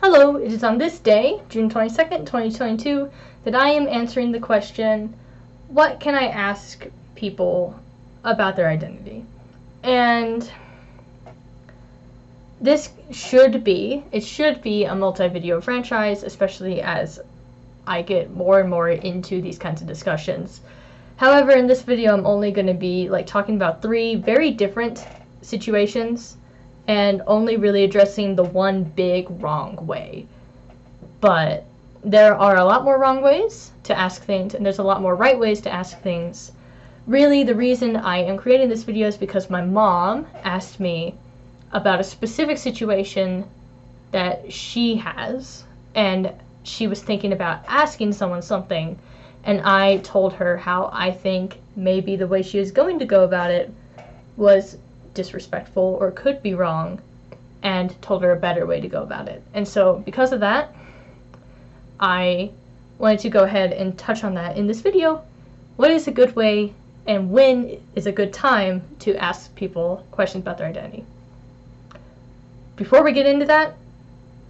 Hello, it is on this day, June 22nd, 2022, that I am answering the question, what can I ask people about their identity? And this should be a multi-video franchise, especially as I get more and more into these kinds of discussions. However, in this video, I'm only going to be talking about 3 very different situations and only really addressing the one big wrong way. But there are a lot more wrong ways to ask things, and there's a lot more right ways to ask things. Really, the reason I am creating this video is because my mom asked me about a specific situation that she has, and she was thinking about asking someone something, and I told her how I think maybe the way she was going to go about it was disrespectful or could be wrong, and told her a better way to go about it. And so because of that, I wanted to go ahead and touch on that in this video. What is a good way and when is a good time to ask people questions about their identity? Before we get into that,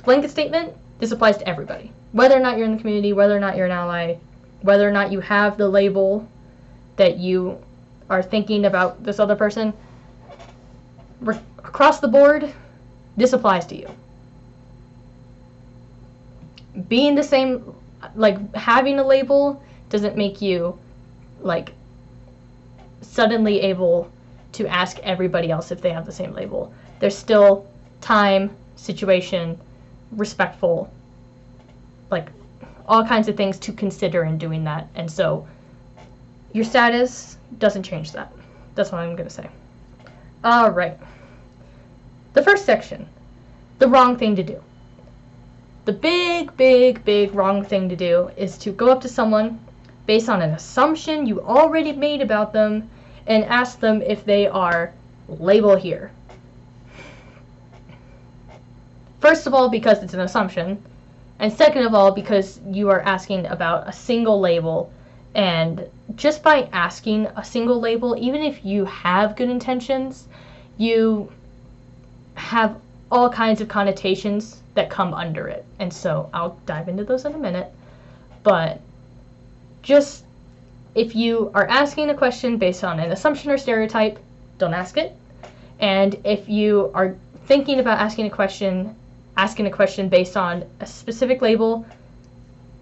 blanket statement, this applies to everybody. Whether or not you're in the community, whether or not you're an ally, whether or not you have the label that you are thinking about this other person, across the board, this applies to you. Being the same, having a label doesn't make you suddenly able to ask everybody else if they have the same label. There's still time, situation, respectful, all kinds of things to consider in doing that. And so your status doesn't change that. That's what I'm going to say. All right. The first section, the wrong thing to do. The big wrong thing to do is to go up to someone based on an assumption you already made about them and ask them if they are label here. First of all, because it's an assumption, and second of all, because you are asking about a single label, and just by asking a single label, even if you have good intentions, you have all kinds of connotations that come under it. And so I'll dive into those in a minute. But just if you are asking a question based on an assumption or stereotype, don't ask it. And if you are thinking about asking a question based on a specific label,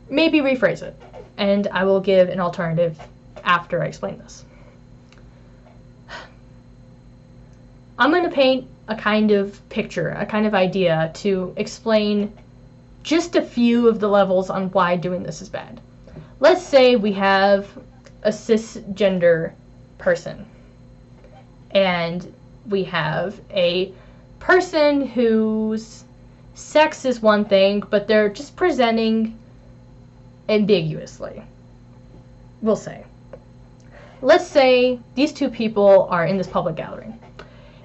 maybe rephrase it. And I will give an alternative after I explain this. I'm going to paint a kind of picture, a kind of idea to explain just a few of the levels on why doing this is bad. Let's say we have a cisgender person, and we have a person whose sex is one thing, but they're just presenting ambiguously, we'll say. Let's say these two people are in this public gathering.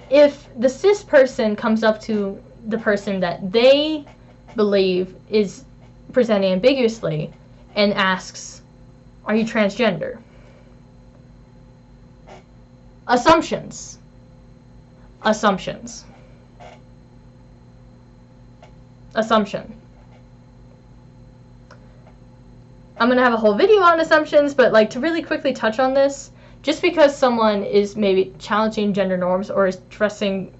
If the cis person comes up to the person that they believe is presenting ambiguously and asks, "Are you transgender?" Assumptions. Assumption. I'm going to have a whole video on assumptions, but to really quickly touch on this, just because someone is maybe challenging gender norms or is dressing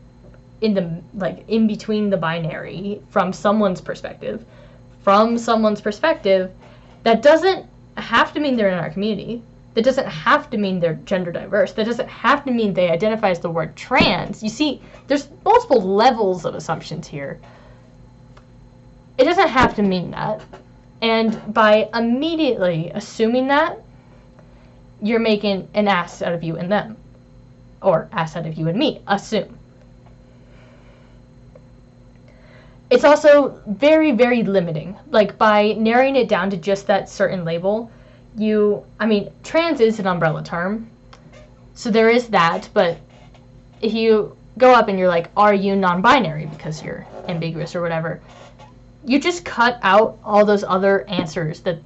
in the in between the binary from someone's perspective, that doesn't have to mean they're in our community. That doesn't have to mean they're gender diverse. That doesn't have to mean they identify as the word trans. You see, there's multiple levels of assumptions here. It doesn't have to mean that. And by immediately assuming that, you're making an ass out of you and them. Or ass out of you and me. Assume. It's also very, very limiting. By narrowing it down to just that certain label, trans is an umbrella term. So there is that, but if you go up and you're like, are you non-binary because you're ambiguous or whatever, you just cut out all those other answers that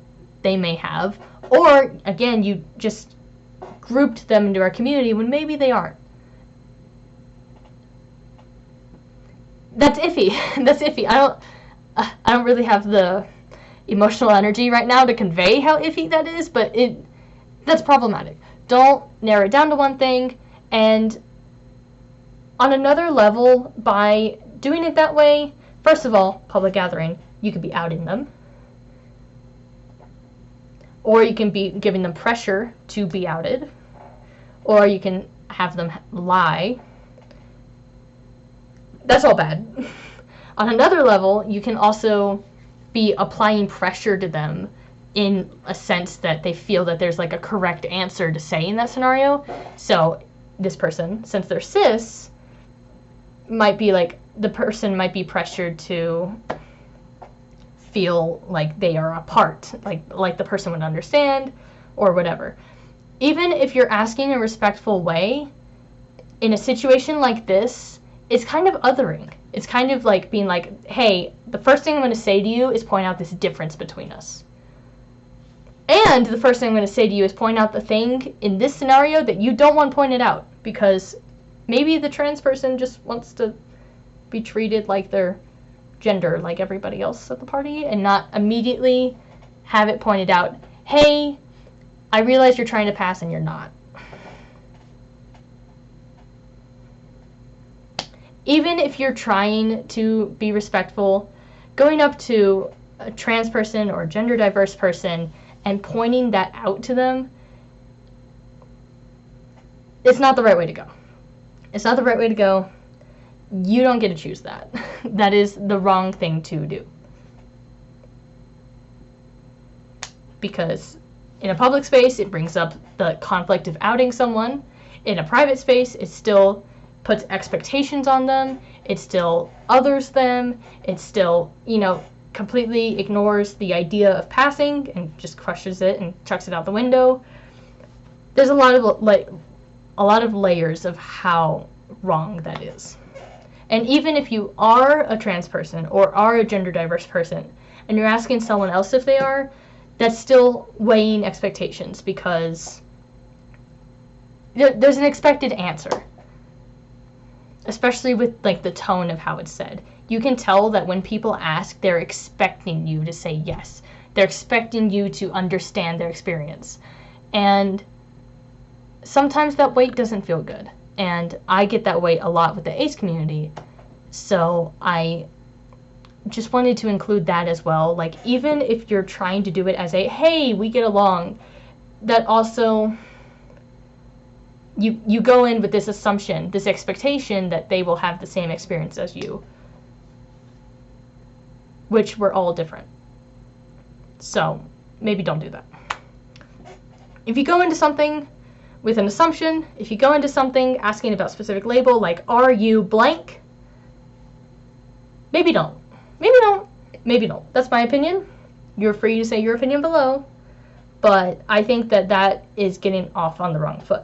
they may have. Or, again, you just grouped them into our community when maybe they aren't. That's iffy. That's iffy. I don't really have the emotional energy right now to convey how iffy that is, but that's problematic. Don't narrow it down to one thing. And on another level, by doing it that way, first of all, public gathering, you could be outing them. Or you can be giving them pressure to be outed. Or you can have them lie. That's all bad. On another level, you can also be applying pressure to them in a sense that they feel that there's like a correct answer to say in that scenario. So this person, since they're cis, might be like, the person might be pressured to feel like they are a part, like the person would understand or whatever. Even if you're asking in a respectful way, in a situation like this, it's kind of othering. It's kind of like being like, hey, the first thing I'm going to say to you is point out this difference between us. And the first thing I'm going to say to you is point out the thing in this scenario that you don't want pointed out, because maybe the trans person just wants to be treated like their gender, like everybody else at the party, and not immediately have it pointed out, hey, I realize you're trying to pass and you're not. Even if you're trying to be respectful, going up to a trans person or a gender diverse person and pointing that out to them, it's not the right way to go. It's not the right way to go. You don't get to choose that. That is the wrong thing to do. Because in a public space, it brings up the conflict of outing someone. In a private space, it still puts expectations on them. It still others them. It still, completely ignores the idea of passing and just crushes it and chucks it out the window. There's a lot of layers of how wrong that is. And even if you are a trans person or are a gender diverse person and you're asking someone else if they are, that's still weighing expectations, because there's an expected answer, especially with the tone of how it's said. You can tell that when people ask, they're expecting you to say yes. They're expecting you to understand their experience. And sometimes that weight doesn't feel good. And I get that weight a lot with the ace community. So I just wanted to include that as well. Even if you're trying to do it as a, hey, we get along, that also, you go in with this assumption, this expectation that they will have the same experience as you, which we're all different. So maybe don't do that. If you go into something with an assumption, if you go into something asking about a specific label, like, are you blank? Maybe don't. Maybe don't. Maybe don't. That's my opinion. You're free to say your opinion below. But I think that is getting off on the wrong foot.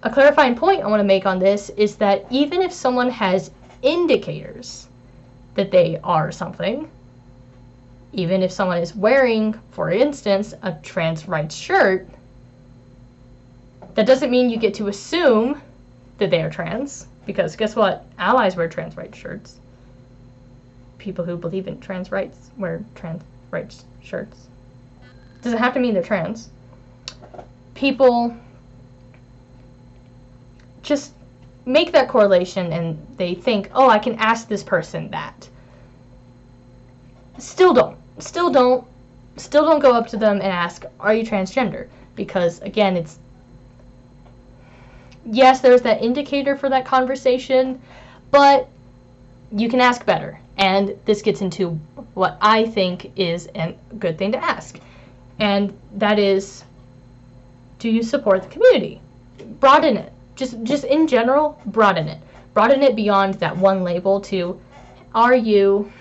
A clarifying point I want to make on this is that even if someone has indicators that they are something, even if someone is wearing, for instance, a trans rights shirt, that doesn't mean you get to assume that they are trans, because guess what? Allies wear trans rights shirts. People who believe in trans rights wear trans rights shirts. Doesn't have to mean they're trans. People just make that correlation and they think, oh, I can ask this person that. Still don't go up to them and ask, are you transgender? Because again, it's, yes, there's that indicator for that conversation, but you can ask better. And this gets into what I think is a good thing to ask. And that is, do you support the community? Broaden it. Just in general, broaden it. Broaden it beyond that one label to, are you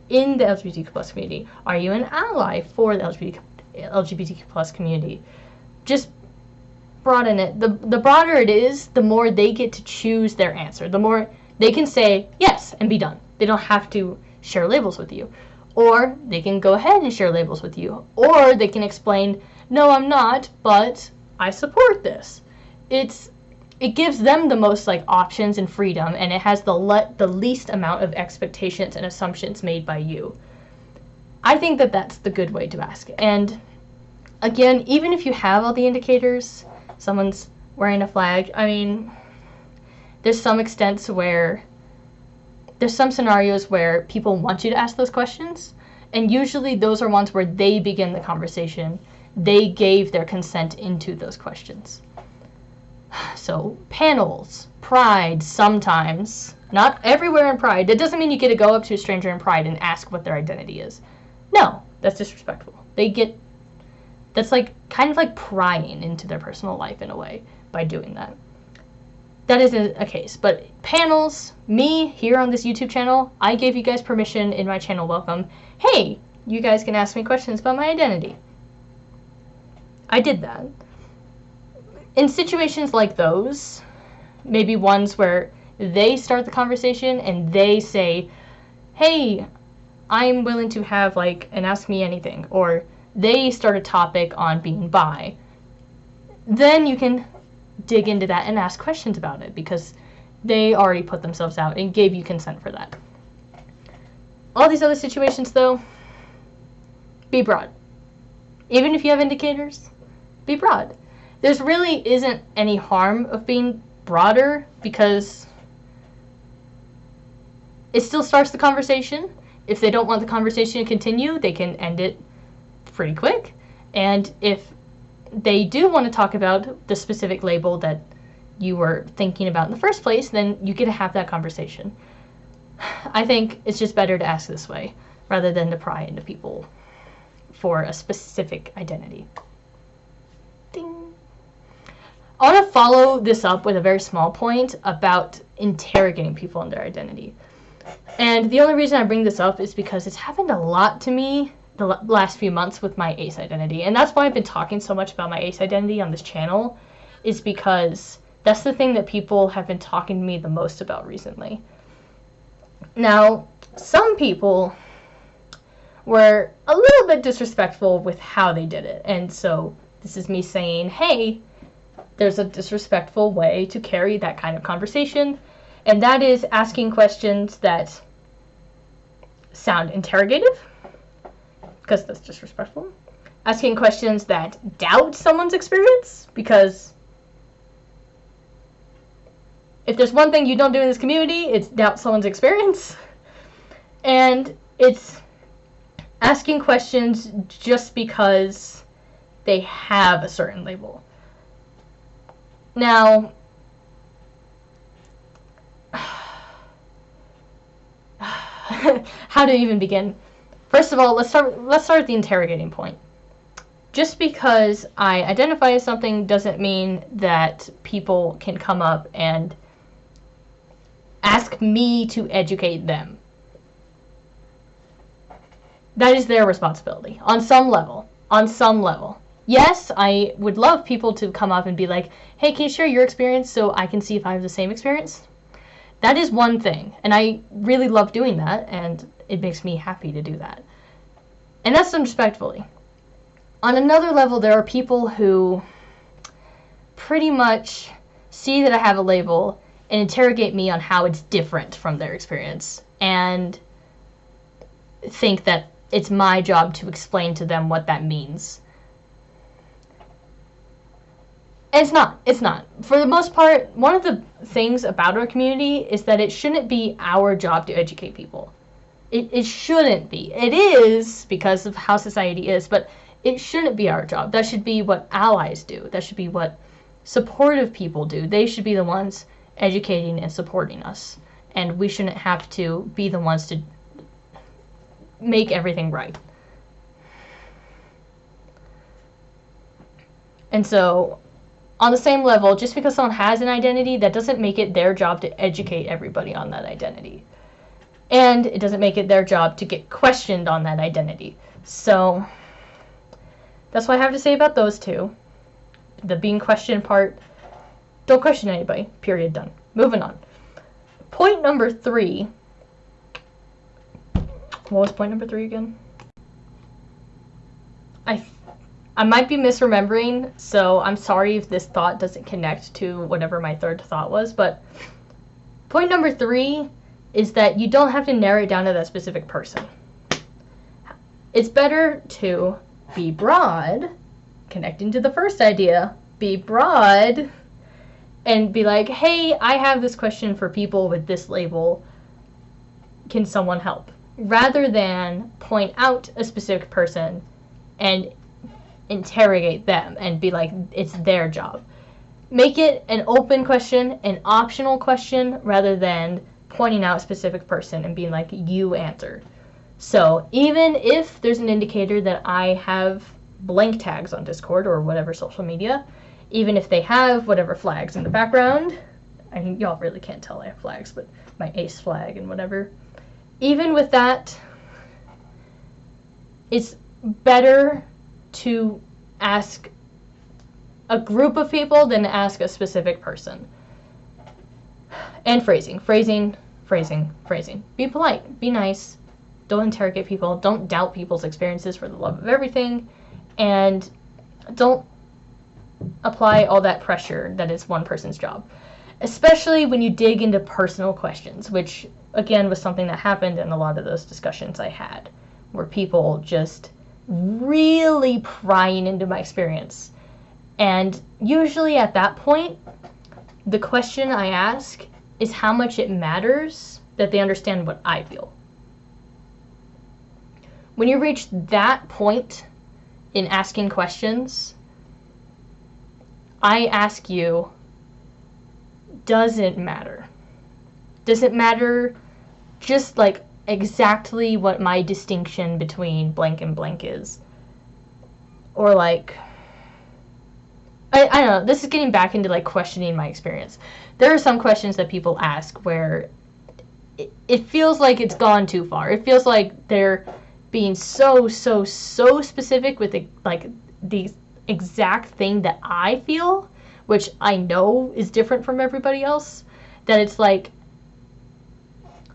in the LGBTQ plus community? Are you an ally for the LGBTQ plus community? Just broaden it. The broader it is, the more they get to choose their answer. The more they can say yes and be done. They don't have to share labels with you. Or they can go ahead and share labels with you. Or they can explain, no, I'm not, but I support this. It's it gives them the most like options and freedom, and it has the least amount of expectations and assumptions made by you. I think that that's the good way to ask. And again, even if you have all the indicators, someone's wearing a flag, I mean, there's some extents where there's some scenarios where people want you to ask those questions, and usually those are ones where they begin the conversation. They gave their consent into those questions. So panels, pride, sometimes, not everywhere in pride. That doesn't mean you get to go up to a stranger in pride and ask what their identity is. No, that's disrespectful. That's like kind of like prying into their personal life in a way by doing that. That isn't a case, but panels, me here on this YouTube channel, I gave you guys permission in my channel welcome. Hey, you guys can ask me questions about my identity. I did that. In situations like those, maybe ones where they start the conversation and they say, hey, I'm willing to have like an ask me anything, or they start a topic on being bi, then you can dig into that and ask questions about it because they already put themselves out and gave you consent for that. All these other situations though, be broad. Even if you have indicators, be broad. There's really isn't any harm of being broader because it still starts the conversation. If they don't want the conversation to continue, they can end it pretty quick. And if they do want to talk about the specific label that you were thinking about in the first place, then you get to have that conversation. I think it's just better to ask this way rather than to pry into people for a specific identity. Ding. I want to follow this up with a very small point about interrogating people on their identity. And the only reason I bring this up is because it's happened a lot to me the last few months with my ace identity. And that's why I've been talking so much about my ace identity on this channel, is because that's the thing that people have been talking to me the most about recently. Now, some people were a little bit disrespectful with how they did it. And so this is me saying, hey, there's a disrespectful way to carry that kind of conversation, and that is asking questions that sound interrogative, because that's disrespectful. Asking questions that doubt someone's experience, because if there's one thing you don't do in this community, it's doubt someone's experience. And it's asking questions just because they have a certain label. Now, how to even begin? First of all, let's start at the interrogating point. Just because I identify as something doesn't mean that people can come up and ask me to educate them. That is their responsibility on some level. On some level. Yes, I would love people to come up and be like, hey, can you share your experience so I can see if I have the same experience? That is one thing, and I really love doing that, and it makes me happy to do that. And that's done respectfully. On another level, there are people who pretty much see that I have a label and interrogate me on how it's different from their experience, and think that it's my job to explain to them what that means. And it's not. For the most part, one of the things about our community is that it shouldn't be our job to educate people. It shouldn't be. It is because of how society is, but it shouldn't be our job. That should be what allies do. That should be what supportive people do. They should be the ones educating and supporting us. And we shouldn't have to be the ones to make everything right. And so, on the same level, just because someone has an identity, that doesn't make it their job to educate everybody on that identity. And it doesn't make it their job to get questioned on that identity. So, that's what I have to say about those two. The being questioned part, don't question anybody. Period. Done. Moving on. Point number 3. What was point number 3 again? I might be misremembering, so I'm sorry if this thought doesn't connect to whatever my third thought was, but point number 3 is that you don't have to narrow it down to that specific person. It's better to be broad, connecting to the first idea, be broad, and be like, hey, I have this question for people with this label. Can someone help? Rather than point out a specific person and interrogate them and be like, it's their job. Make it an open question, an optional question, rather than pointing out a specific person and being like, you answer. So even if there's an indicator that I have blank tags on Discord or whatever social media, even if they have whatever flags in the background, I mean, y'all really can't tell I have flags, but my ace flag and whatever, even with that, it's better to ask a group of people than ask a specific person. And phrasing. Be polite, be nice, don't interrogate people, don't doubt people's experiences for the love of everything, and don't apply all that pressure that is one person's job. Especially when you dig into personal questions, which again was something that happened in a lot of those discussions I had, where people just really prying into my experience. And usually at that point, the question I ask is how much it matters that they understand what I feel. When you reach that point in asking questions, I ask you, does it matter? Does it matter just like exactly what my distinction between blank and blank is? Or like, I don't know, this is getting back into like questioning my experience. There are some questions that people ask where it feels like it's gone too far. It feels like they're being so specific with the exact thing that I feel, which I know is different from everybody else, that it's like,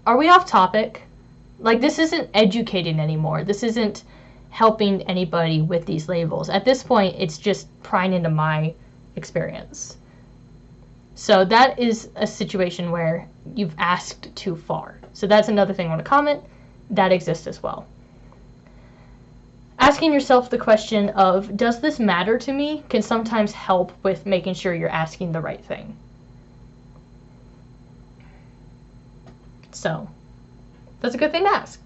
are we off topic? Like, this isn't educating anymore. This isn't helping anybody with these labels. At this point, it's just prying into my experience. So that is a situation where you've asked too far. So that's another thing I want to comment. That exists as well. Asking yourself the question of, does this matter to me, can sometimes help with making sure you're asking the right thing. So that's a good thing to ask.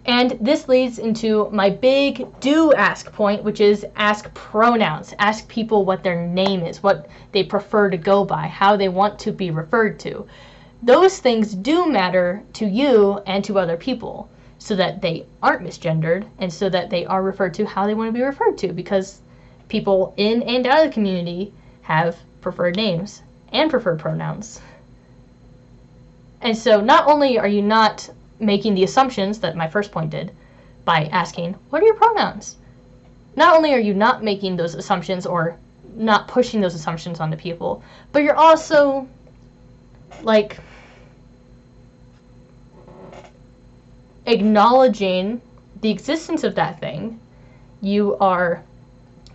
And this leads into my big do ask point, which is ask pronouns. Ask people what their name is, what they prefer to go by, how they want to be referred to. Those things do matter to you and to other people, so that they aren't misgendered and so that they are referred to how they want to be referred to, because people in and out of the community have preferred names and preferred pronouns. And so not only are you not making the assumptions that my first point did by asking, what are your pronouns? Not only are you not making those assumptions or not pushing those assumptions onto people, but you're also like acknowledging the existence of that thing. You are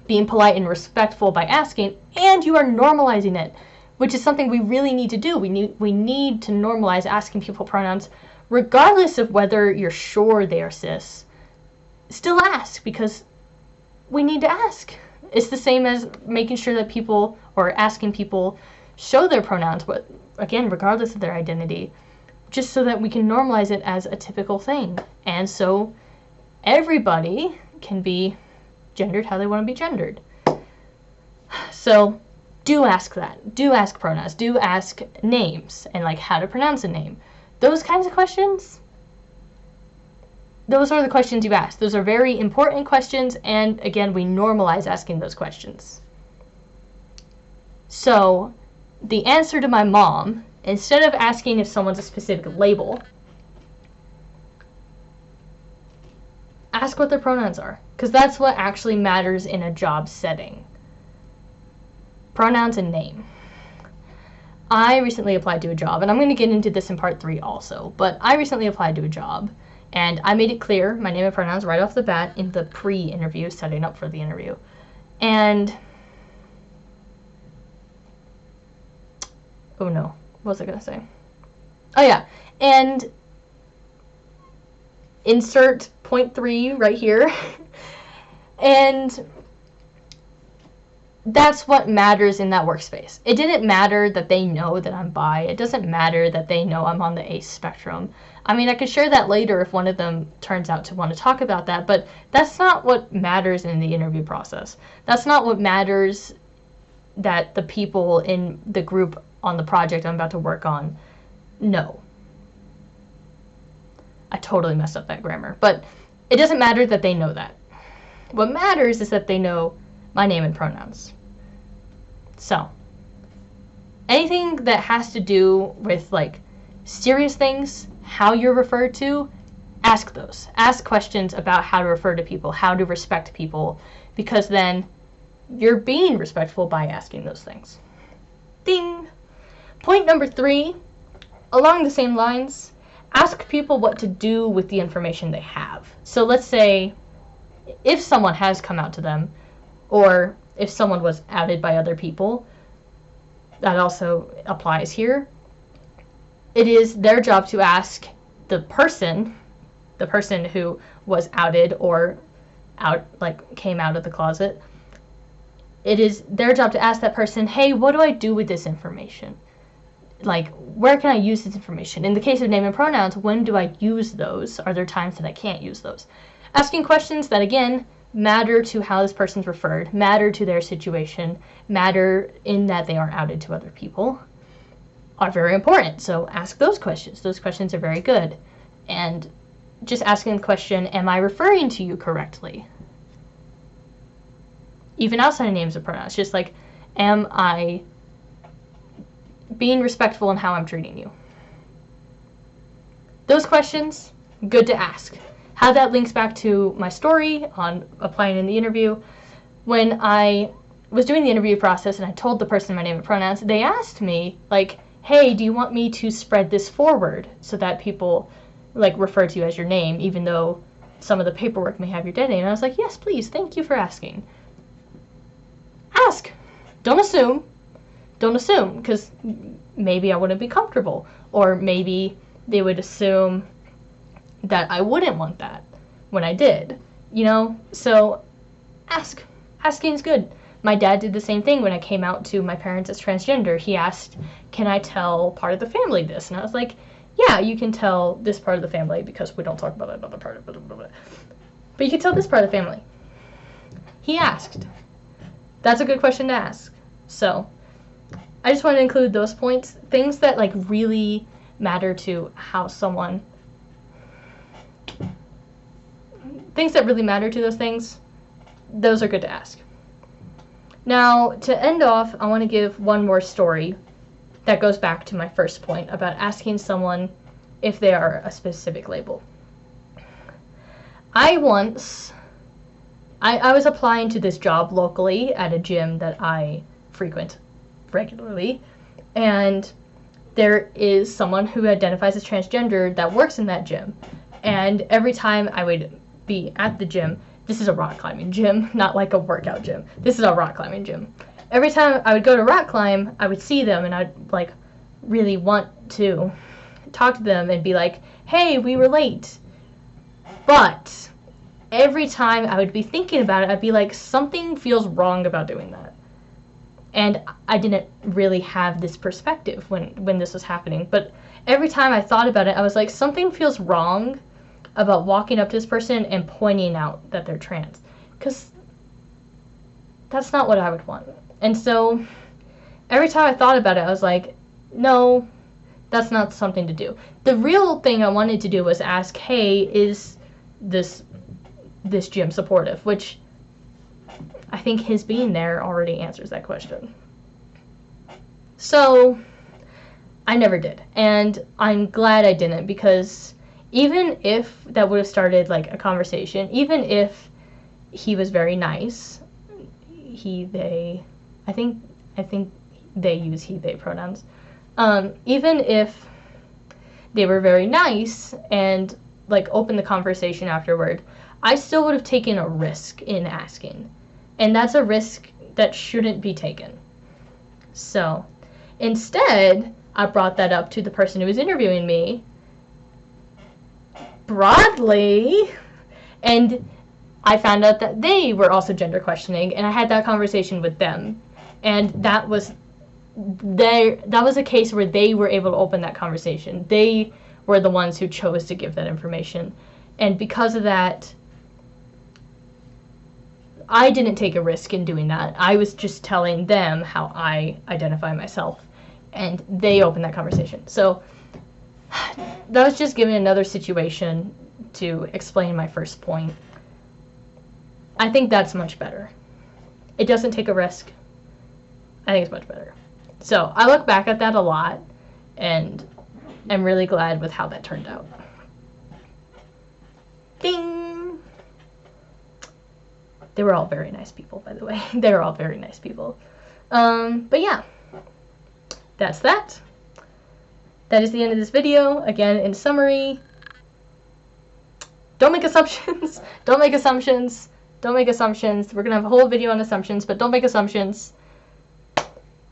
being polite and respectful by asking, and you are normalizing it, which is something we really need to do. We need to normalize asking people pronouns, regardless of whether you're sure they are cis. Still ask, because we need to ask. It's the same as making sure that people, or asking people, show their pronouns, but again, regardless of their identity, just so that we can normalize it as a typical thing. And so everybody can be gendered how they want to be gendered. So do ask that. Do ask pronouns. Do ask names and like how to pronounce a name. Those kinds of questions, those are the questions you ask. Those are very important questions, and again, we normalize asking those questions. So the answer to my mom, instead of asking if someone's a specific label, ask what their pronouns are, because that's what actually matters in a job setting. Pronouns and name. I recently applied to a job, and I'm going to get into this in part 3 also, but I recently applied to a job, and I made it clear my name and pronouns right off the bat in the pre-interview, setting up for the interview. And oh no, what was I gonna say? Oh yeah, and insert point 3 right here. And that's what matters in that workspace. It didn't matter that they know that I'm bi. It doesn't matter that they know I'm on the ace spectrum. I mean, I could share that later if one of them turns out to want to talk about that, but that's not what matters in the interview process. That's not what matters that the people in the group on the project I'm about to work on know. I totally messed up that grammar, but it doesn't matter that they know that. What matters is that they know my name and pronouns. So, anything that has to do with like serious things, how you're referred to, ask those. Ask questions about how to refer to people, how to respect people, because then you're being respectful by asking those things. Ding! Point number 3, along the same lines, ask people what to do with the information they have. So let's say if someone has come out to them, or if someone was outed by other people, that also applies here. It is their job to ask the person who was outed or came out of the closet. It is their job to ask that person, hey, what do I do with this information? Like, where can I use this information? In the case of name and pronouns, when do I use those? Are there times that I can't use those? Asking questions that, again, matter to how this person's referred, matter to their situation, matter in that they are outed to other people, are very important. So ask those questions. Those questions are very good. And just asking the question, am I referring to you correctly? Even outside of names and pronouns, just like, am I being respectful in how I'm treating you? Those questions, good to ask. How that links back to my story on applying in the interview. When I was doing the interview process and I told the person my name and pronouns, they asked me, like, hey, do you want me to spread this forward so that people like refer to you as your name, even though some of the paperwork may have your dead name? And I was like, yes, please, thank you for asking. Ask. Don't assume. Don't assume, because maybe I wouldn't be comfortable, or maybe they would assume that I wouldn't want that when I did, you know? So ask. Asking is good. My dad did the same thing when I came out to my parents as transgender. He asked, can I tell part of the family this? And I was like, yeah, you can tell this part of the family because we don't talk about that other part of it. But you can tell this part of the family. He asked. That's a good question to ask. So I just want to include those points, things that like really matter to how someone, things that really matter to those things, those are good to ask. Now, to end off, I want to give one more story that goes back to my first point about asking someone if they are a specific label. I was applying to this job locally at a gym that I frequent regularly, and there is someone who identifies as transgender that works in that gym. And every time I would be at the gym, this is a rock climbing gym, not like a workout gym. This is a rock climbing gym. Every time I would go to rock climb, I would see them and I'd like really want to talk to them and be like, hey, we were late. But every time I would be thinking about it, I'd be like, something feels wrong about doing that. And I didn't really have this perspective when this was happening. But every time I thought about it, I was like, something feels wrong about walking up to this person and pointing out that they're trans. Because that's not what I would want. And so every time I thought about it, I was like, no, that's not something to do. The real thing I wanted to do was ask, hey, is this gym supportive? Which I think his being there already answers that question. So I never did. And I'm glad I didn't, because even if that would have started like a conversation, even if he was very nice, they, I think they use he, they pronouns. Even if they were very nice and like opened the conversation afterward, I still would have taken a risk in asking. And that's a risk that shouldn't be taken. So instead, I brought that up to the person who was interviewing me broadly, and I found out that they were also gender questioning, and I had that conversation with them. And that was a case where they were able to open that conversation. They were the ones who chose to give that information. And because of that, I didn't take a risk in doing that. I was just telling them how I identify myself, and they opened that conversation. So that was just giving another situation to explain my first point. I think that's much better. It doesn't take a risk. I think it's much better. So I look back at that a lot, and I'm really glad with how that turned out. Ding! They were all very nice people, by the way. They were all very nice people. But yeah, that's that. That is the end of this video. Again, in summary, don't make assumptions. Don't make assumptions. Don't make assumptions. We're going to have a whole video on assumptions, but don't make assumptions.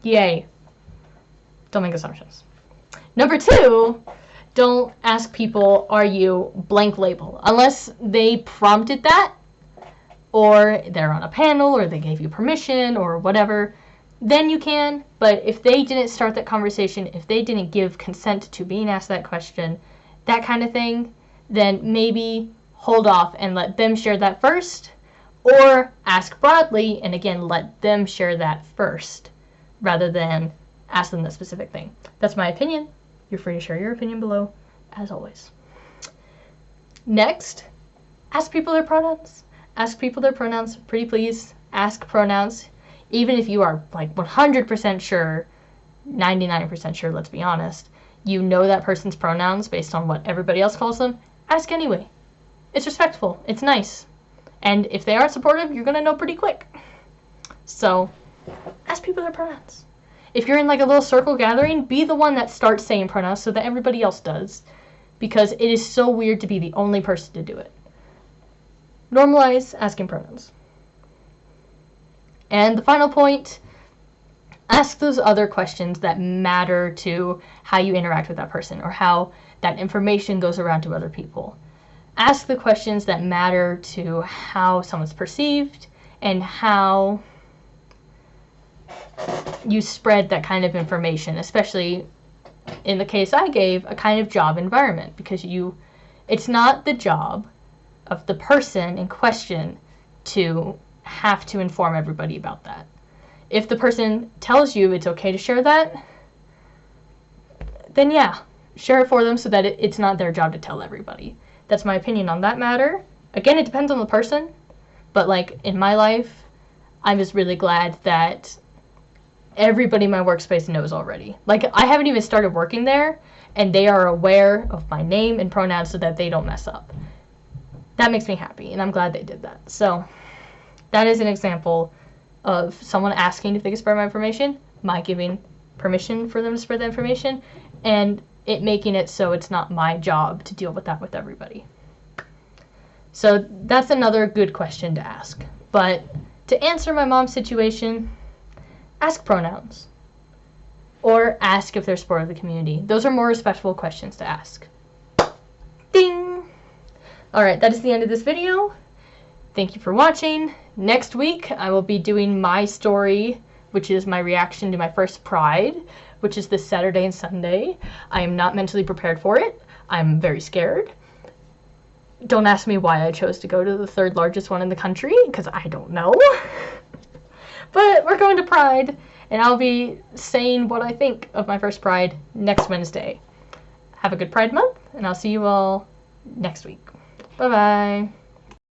Yay. Don't make assumptions. Number 2, don't ask people, are you blank label? Unless they prompted that, or they're on a panel, or they gave you permission, or whatever, then you can. But if they didn't start that conversation, if they didn't give consent to being asked that question, that kind of thing, then maybe hold off and let them share that first, or ask broadly and again let them share that first rather than ask them that specific thing. That's my opinion. You're free to share your opinion below, as always. Next, ask people their pronouns. Ask people their pronouns, pretty please. Ask pronouns. Even if you are like 100% sure, 99% sure, let's be honest, you know that person's pronouns based on what everybody else calls them, ask anyway. It's respectful. It's nice. And if they aren't supportive, you're going to know pretty quick. So, ask people their pronouns. If you're in like a little circle gathering, be the one that starts saying pronouns so that everybody else does. Because it is so weird to be the only person to do it. Normalize asking pronouns. And the final point, ask those other questions that matter to how you interact with that person or how that information goes around to other people. Ask the questions that matter to how someone's perceived and how you spread that kind of information, especially in the case I gave, a kind of job environment, because it's not the job of the person in question to have to inform everybody about that. If the person tells you it's okay to share that, then yeah, share it for them so that it's not their job to tell everybody. That's my opinion on that matter. Again, it depends on the person, but like in my life, I'm just really glad that everybody in my workspace knows already. Like I haven't even started working there, and they are aware of my name and pronouns so that they don't mess up. That makes me happy, and I'm glad they did that. So that is an example of someone asking if they can spread my information, my giving permission for them to spread the information, and it making it so it's not my job to deal with that with everybody. So that's another good question to ask. But to answer my mom's situation, ask pronouns. Or ask if they're part of the community. Those are more respectful questions to ask. Ding! Alright, that is the end of this video. Thank you for watching. Next week, I will be doing my story, which is my reaction to my first Pride, which is this Saturday and Sunday. I am not mentally prepared for it. I'm very scared. Don't ask me why I chose to go to the 3rd largest one in the country, because I don't know. But we're going to Pride, and I'll be saying what I think of my first Pride next Wednesday. Have a good Pride month, and I'll see you all next week. Bye-bye.